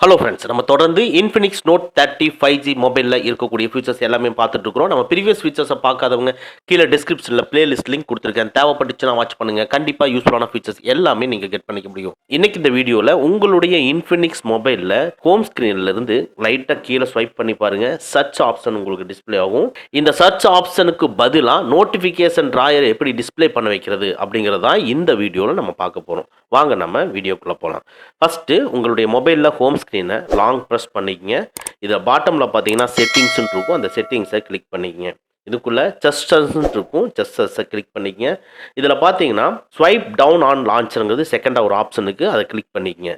Hello friends, நம்ம தொடர்ந்து Infinix Note 30 5G மொபைலில் இருக்கக்கூடிய ஃபீச்சர்ஸ் எல்லாமே பார்த்துட்டு இருக்கிறோம். நம்ம ப்ரீவியஸ் ஃபீச்சர்ஸை பார்க்காதவங்க கீழே டிஸ்கிரிப்ஷனில் பிளேலிஸ்ட் லிங்க் கொடுத்துருக்கேன். தேவைப்பட்டுச்சுன்னா வாட்ச் பண்ணுங்கள். கண்டிப்பாக யூஸ்ஃபுல்லான ஃபீச்சர்ஸ் எல்லாமே நீங்கள் கெட் பண்ணிக்க முடியும். இன்னைக்கு இந்த வீடியோவில் உங்களுடைய Infinix மொபைலில் ஹோம் ஸ்க்ரீன்லேருந்து லைட்டாக கீழே ஸ்வைப் பண்ணி பாருங்கள். சர்ச் ஆப்ஷன் உங்களுக்கு டிஸ்பிளே ஆகும். இந்த சர்ச் ஆப்ஷனுக்கு பதிலாக நோட்டிஃபிகேஷன் ட்ராயர் எப்படி டிஸ்பிளே பண்ண வைக்கிறது அப்படிங்கிறதான் இந்த வீடியோவில் நம்ம பார்க்க போகிறோம். வாங்க நம்ம வீடியோக்குள்ளே போகலாம். ஃபஸ்ட்டு உங்களுடைய மொபைலில் ஹோம் ஸ்க்ரீனை லாங் ப்ரெஸ் பண்ணிக்கங்க. இதில் பாட்டமில் பார்த்தீங்கன்னா செட்டிங்ஸ்ன்னு இருக்கும். அந்த செட்டிங்ஸை கிளிக் பண்ணிக்கங்க. இதுக்குள்ளே ஜெஸ்டர்ஸ்ன்னு இருக்கும். ஜெஸ்டர்ஸை கிளிக் பண்ணிக்கங்க. இதில் பார்த்தீங்கன்னா ஸ்வைப் டவுன் ஆன் லான்ச்சருங்கிறது செகண்டாக ஒரு ஆப்ஷனுக்கு அதை கிளிக் பண்ணிக்கங்க.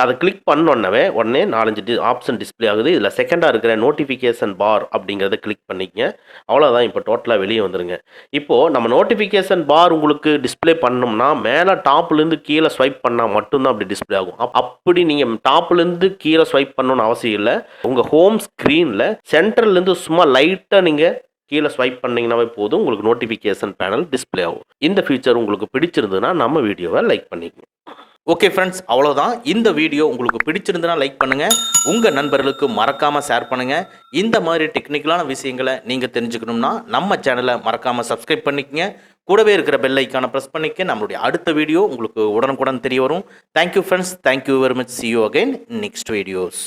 அதை கிளிக் பண்ணோன்னவே உடனே 4-5 ஆப்ஷன் டிஸ்பிளே ஆகுது. இதில் செகண்டாக இருக்கிற நோட்டிஃபிகேஷன் பார் அப்படிங்கிறத கிளிக் பண்ணிக்கங்க. அவ்வளோதான், இப்போ டோட்டலாக வெளியே வந்துருங்க. இப்போது நம்ம நோட்டிஃபிகேஷன் பார் உங்களுக்கு டிஸ்பிளே பண்ணோம்னா மேலே டாப்லேருந்து கீழே ஸ்வைப் பண்ணால் மட்டும்தான் அப்படி டிஸ்பிளே ஆகும். அப்படி நீங்கள் டாப்லேருந்து கீழே ஸ்வைப் பண்ணணும்னு அவசியம் இல்லை. உங்கள் ஹோம் ஸ்க்ரீனில் சென்டர்லேருந்து சும்மா லைட்டாக நீங்கள் கீழே ஸ்வைப் பண்ணிங்கனாவே போதும், உங்களுக்கு நோட்டிஃபிகேஷன் பேனல் டிஸ்பிளே ஆகும். இந்த ஃபீச்சர் உங்களுக்கு பிடிச்சிருந்ததுன்னா நம்ம வீடியோவை லைக் பண்ணிக்கங்க. ஓகே ஃப்ரெண்ட்ஸ், அவ்வளோதான். இந்த வீடியோ உங்களுக்கு பிடிச்சிருந்துன்னா லைக் பண்ணுங்கள். உங்கள் நண்பர்களுக்கு மறக்காமல் ஷேர் பண்ணுங்கள். இந்த மாதிரி டெக்னிக்கலான விஷயங்களை நீங்கள் தெரிஞ்சுக்கணும்னா நம்ம சேனலை மறக்காமல் சப்ஸ்கிரைப் பண்ணிக்கங்க. கூடவே இருக்கிற பெல் ஐக்கானை ப்ரெஸ் பண்ணிக்க. நம்மளுடைய அடுத்த வீடியோ உங்களுக்கு உடனுக்குடன் தெரிய வரும். Thank you friends, thank you very much. see you again next videos.